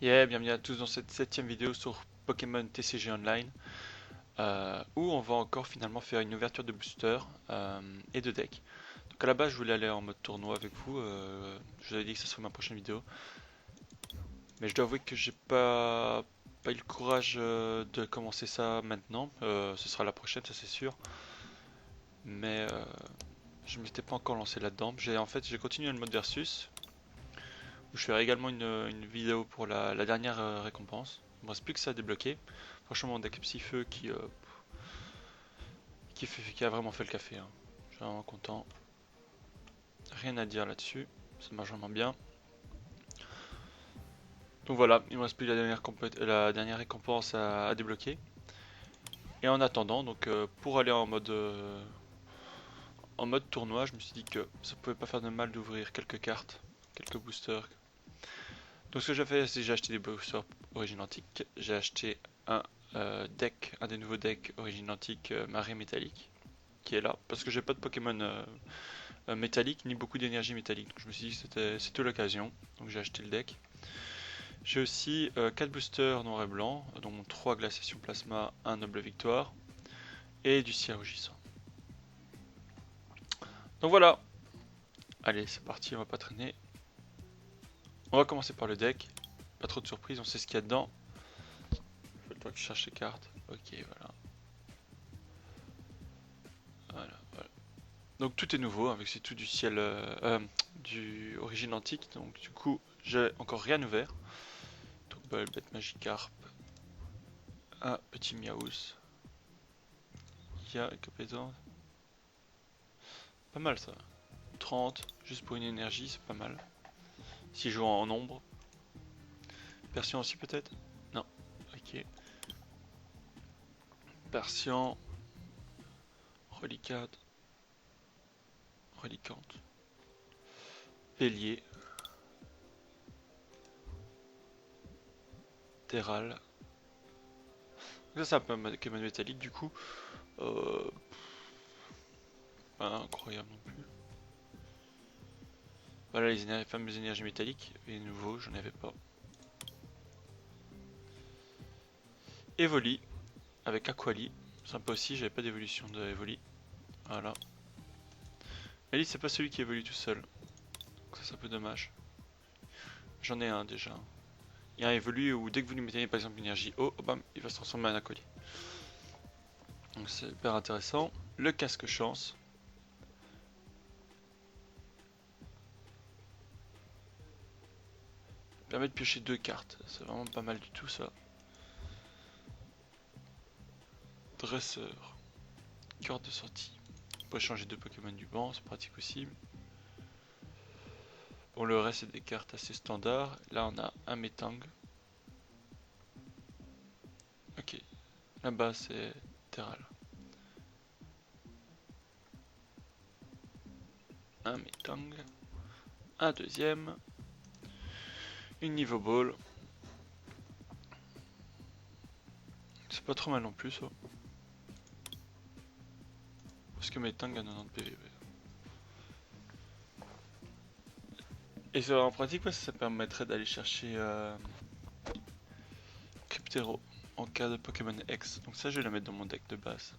Yeah, bienvenue à tous dans cette septième vidéo sur Pokémon TCG Online, où on va encore finalement faire une ouverture de booster et de deck. Donc à la base je voulais aller en mode tournoi avec vous, je vous avais dit que ce serait ma prochaine vidéo, mais je dois avouer que j'ai pas eu le courage de commencer ça maintenant. Ce sera la prochaine, ça c'est sûr, mais je m'étais pas encore lancé là-dedans. J'ai continué le mode versus, où je ferai également une vidéo pour la dernière récompense. Il me reste plus que ça à débloquer. Franchement, mon deck Psy-Feu qui a vraiment fait le café, hein. Je suis vraiment content. Rien à dire là-dessus. Ça marche vraiment bien. Donc voilà, il me reste plus que la dernière récompense à débloquer. Et en attendant, donc pour aller en mode tournoi, je me suis dit que ça pouvait pas faire de mal d'ouvrir quelques cartes, quelques boosters. Donc ce que j'ai fait, c'est que j'ai acheté des boosters origine antique. J'ai acheté un des nouveaux decks origine antique marée métallique, qui est là, parce que j'ai pas de Pokémon métallique ni beaucoup d'énergie métallique. Donc je me suis dit que c'était l'occasion, donc j'ai acheté le deck. J'ai aussi 4 boosters noir et blanc, dont 3 glaciations plasma, 1 noble victoire et du ciel rugissant. Donc voilà, allez c'est parti, on va pas traîner. On va commencer par le deck, pas trop de surprises, on sait ce qu'il y a dedans. Faut le temps que je cherche les cartes. Ok, voilà. Voilà. Donc tout est nouveau, avec c'est tout du ciel, du origine antique, donc du coup j'ai encore rien ouvert. Donc Bulbette, Magikarp, un petit Miaus, il y a Capézan. Pas mal ça. 30, juste pour une énergie, c'est pas mal. Si je joue en ombre. Persian aussi peut-être. Non. Ok. Persian. Relicade. Relicante. Bélier. Terral. Ça c'est un peu un Pokémon métallique du coup. Euh, Pas incroyable non plus. Voilà les fameuses énergies métalliques. Et nouveau, j'en avais pas. Evoli. Avec Aquali. Sympa aussi, j'avais pas d'évolution de Evoli. Voilà. Elite c'est pas celui qui évolue tout seul. Donc ça c'est un peu dommage. J'en ai un déjà. Il y a un évolue où dès que vous lui mettez par exemple une énergie haut, bam, il va se transformer en acolyte. Donc c'est hyper intéressant. Le casque chance. Permet de piocher 2 cartes. C'est vraiment pas mal du tout ça. Dresseur. Corde de sortie. On peut changer 2 Pokémon du banc, c'est pratique aussi. Bon, le reste c'est des cartes assez standards. Là on a un Metang. Ok. Là-bas c'est Terral. Un Metang. Un deuxième. Une niveau ball. C'est pas trop mal non plus ça. Parce que Metang a 90 PV. Et ça, en pratique, ouais, ça permettrait d'aller chercher Cryptero en cas de Pokémon X. Donc ça, je vais la mettre dans mon deck de base.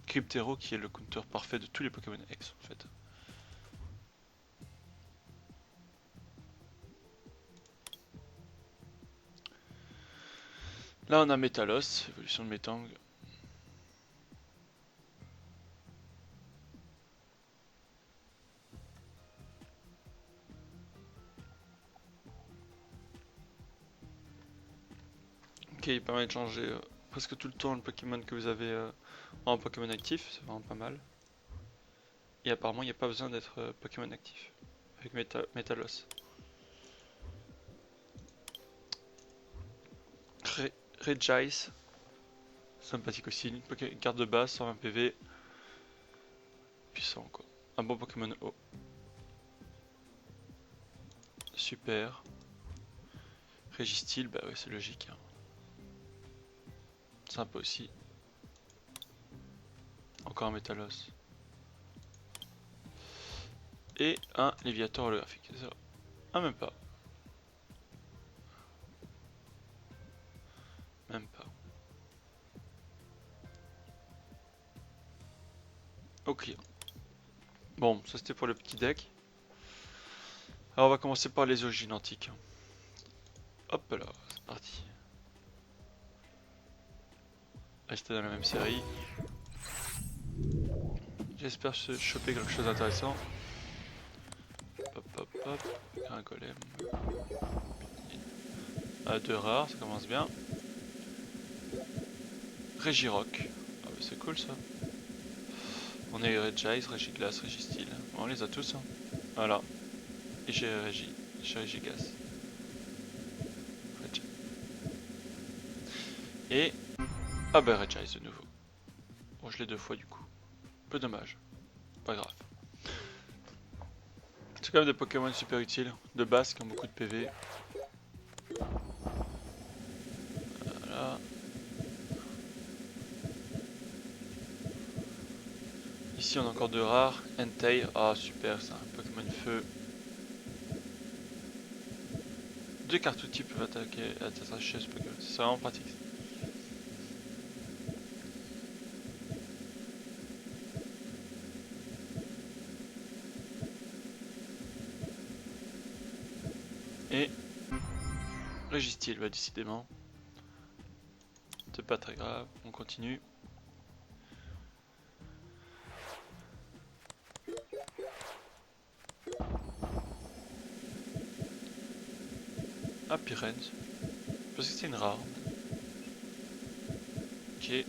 Cryptero qui est le counter parfait de tous les Pokémon X en fait. Là, on a Metalos, évolution de Metang. Ok, il permet de changer presque tout le temps le Pokémon que vous avez en Pokémon actif, c'est vraiment pas mal. Et apparemment, il n'y a pas besoin d'être Pokémon actif avec Metalos. Regice, sympathique aussi, une carte de base, 120 PV, puissant quoi. Un bon Pokémon haut. Super. Registeel, bah ouais, c'est logique, hein. Sympa aussi. Encore un Metalos. Et un Léviator holographique. Ah, même pas. Même pas. Ok. Bon, ça c'était pour le petit deck. Alors on va commencer par les origines antiques. Hop là, c'est parti. Rester dans la même série. J'espère choper quelque chose d'intéressant. Hop hop hop. Un golem. Deux rares, ça commence bien. Régirock. Ah bah c'est cool ça. On a eu Regice, Regiglas, Registeel. Bon, on les a tous. Hein. Voilà. Et j'ai Regigas. Et... Ah bah Regice de nouveau. Bon, je l'ai 2 fois du coup. Peu dommage. Pas grave. C'est quand même des Pokémon super utiles. De base qui ont beaucoup de PV. Voilà. Ici on a encore 2 rares. Entei. Ah super, c'est un Pokémon feu. 2 cartes outils peuvent attaquer ce Pokémon. C'est vraiment pratique. Et Registeel, bah décidément. C'est pas très grave, on continue. Ah, Pyrenz. Parce que c'est une rare. Ok.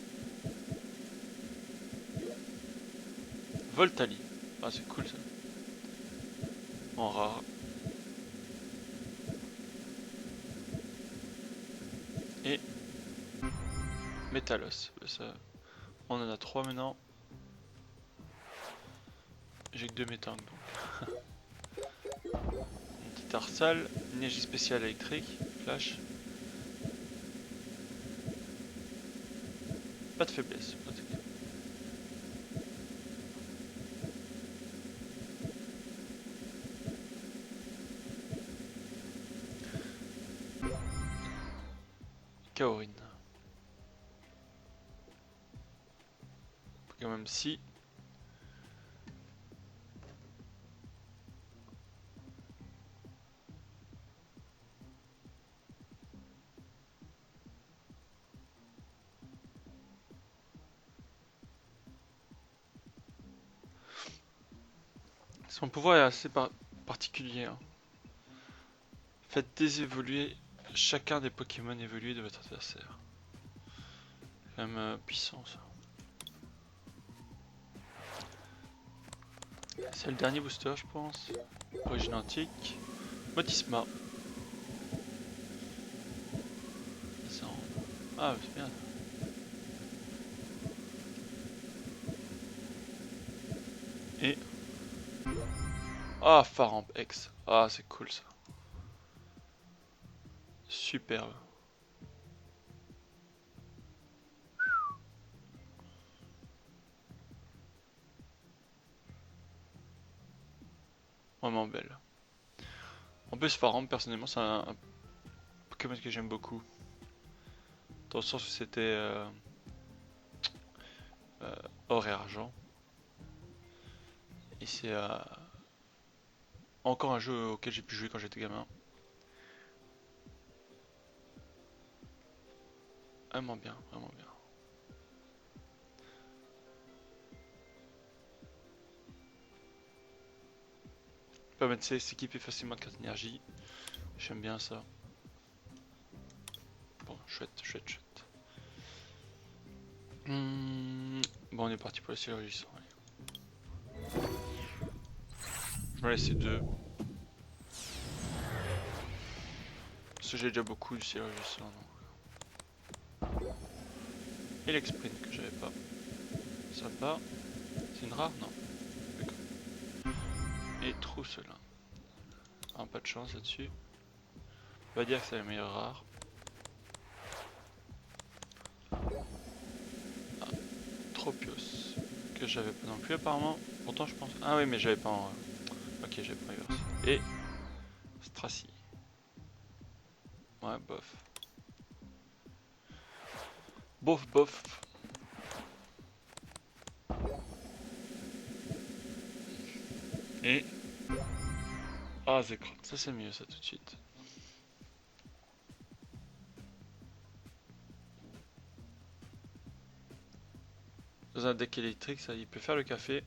Voltali. Ah, c'est cool ça. En rare. Et Métalos. Ça, on en a 3 maintenant. J'ai que 2 métangs donc. Une petite Arsal, énergie spéciale électrique, flash. Pas de faiblesse. Kaorin. Pokémon Psy. Son pouvoir est assez particulier. Hein. Faites désévoluer chacun des Pokémon évolués de votre adversaire. Quand même puissant ça. C'est le dernier booster je pense. Origine antique. Motisma. Ah c'est bien. Et... Ah, Faramp X. Ah, c'est cool ça. Superbe. Vraiment belle. En plus, Faramp, personnellement, c'est un Pokémon que j'aime beaucoup. Dans le sens où c'était or et argent. Et c'est encore un jeu auquel j'ai pu jouer quand j'étais gamin. Vraiment bien, vraiment bien. Permet de s'équiper facilement de cartes d'énergie. J'aime bien ça. Bon, chouette, chouette, chouette. Bon, on est parti pour le ciel rugissant. Je vais laisser 2. Parce que j'ai déjà beaucoup du ciel rugissant. Et l'exprint que j'avais pas. Sympa. C'est une rare? Non. Et Trousselin. Ah, pas de chance là-dessus. On va dire que c'est la meilleure rare. Ah, Tropios. Que j'avais pas non plus apparemment. Pourtant je pense. Ah oui mais j'avais pas en... Ok j'avais pas reverse. Et Stracy. Ouais bof. Bof bof. Et... Ah, Zekrom, ça c'est mieux ça tout de suite. Dans un deck électrique, ça il peut faire le café.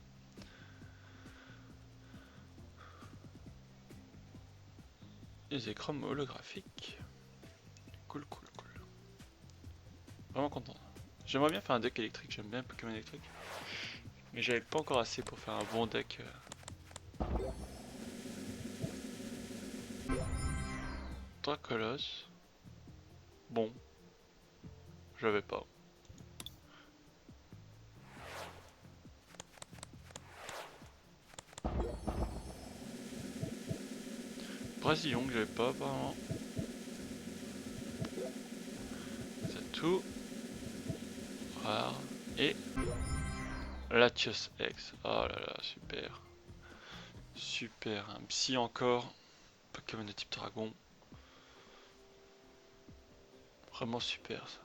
Et Zekrom holographique. Cool, cool, cool. Vraiment content. J'aimerais bien faire un deck électrique, j'aime bien Pokémon électrique. Mais j'avais pas encore assez pour faire un bon deck. Dracolos. Bon. J'avais pas. Brasillon que j'avais pas apparemment. C'est tout. Rare. Et Latios X. Oh là là, super. Super. Un psy encore. Pokémon de type dragon. Vraiment super ça.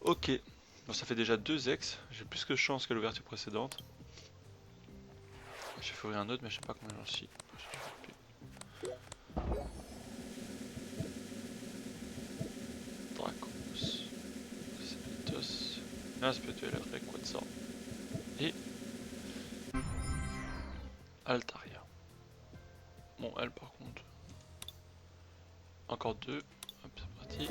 Ok. Bon, ça fait déjà 2 ex. J'ai plus que de chance que l'ouverture précédente. J'ai fait ouvrir un autre, mais je sais pas combien j'en suis. Dracos. Septos. Un spirituel avec quoi de ça. Et Altaria. Bon, elle par contre. Encore 2. Hop, c'est parti.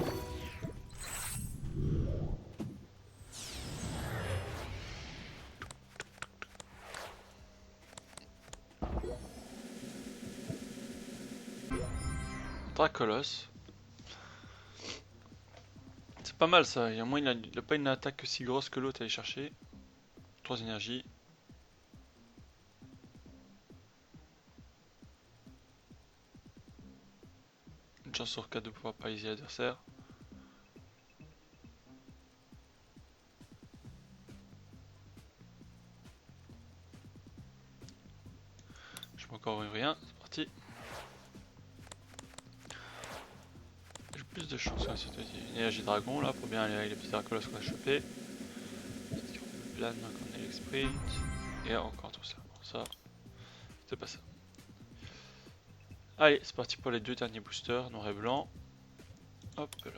Dracolos. C'est pas mal ça, et au moins il a pas une attaque aussi grosse que l'autre à aller chercher. 3 énergies. Une chance sur 4 de pouvoir paralyser l'adversaire. Je peux encore ouvrir rien, c'est parti. J'ai plus de chance sur cette énergie dragon là pour bien aller avec les petits dracolos qu'on a chopé. Plan qu'on a l'exprint. Et encore tout ça. Bon, ça, c'est pas ça. Allez, c'est parti pour les 2 derniers boosters, noir et blanc. Hop là.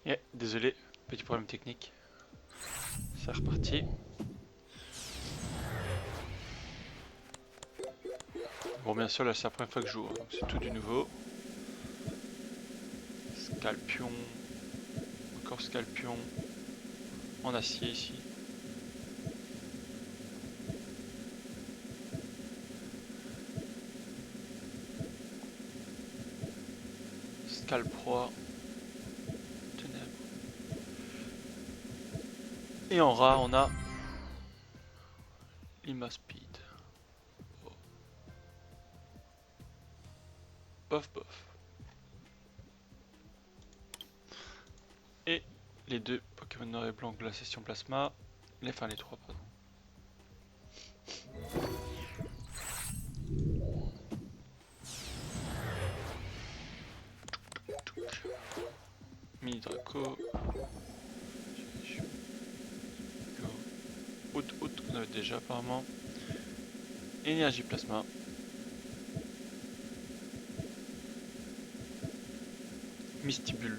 Yeah, désolé, petit problème technique. C'est reparti. Bon, bien sûr, là c'est la première fois que je joue, hein, donc c'est tout du nouveau. Scalpion. Encore Scalpion. En acier ici. Scalproie. Ténèbres. Et en rare, on a Limaspeed. Oh. Bof bof. Et les 2 Pokémon noir et blanc de la session plasma. Enfin les 3 pardon. Mini Draco. Out qu'on avait déjà apparemment. Énergie plasma. Mystibule.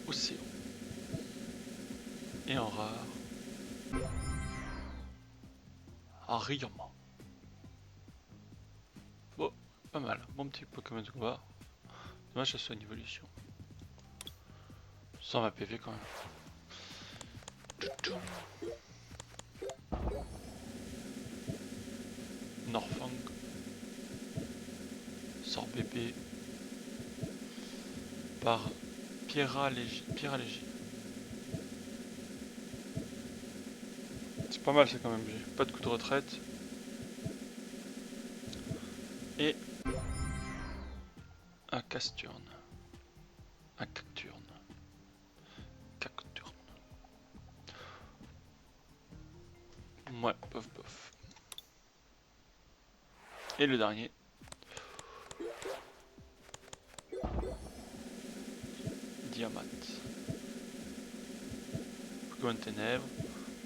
Océan. Et en rare. Ariama. Bon, pas mal. Bon petit Pokémon de combat. Dommage que ça soit une évolution. 120 PV quand même. Norfang. Sort bébé. Par Pyralégie. C'est pas mal ça quand même, j'ai pas de coup de retraite. Et un casturne. Un cacturne. Cacturne. Ouais, pof pof. Et le dernier. Diamant. Pokémon ténèbres.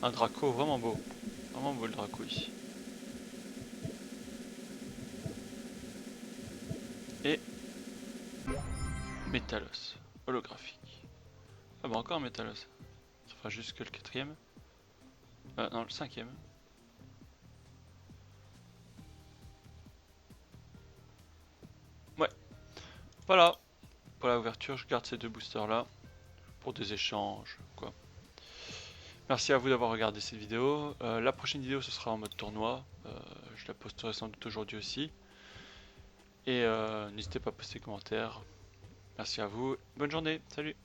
Un Draco, vraiment beau. Vraiment beau le Draco ici. Et Métalos. Holographique. Ah bah encore un Métalos. Ça fera juste que le quatrième. Non, le cinquième. Ouais. Voilà. Pour la ouverture, je garde ces deux boosters là. Pour des échanges, quoi. Merci à vous d'avoir regardé cette vidéo. La prochaine vidéo, ce sera en mode tournoi. Je la posterai sans doute aujourd'hui aussi. Et n'hésitez pas à poster des commentaires. Merci à vous. Bonne journée. Salut.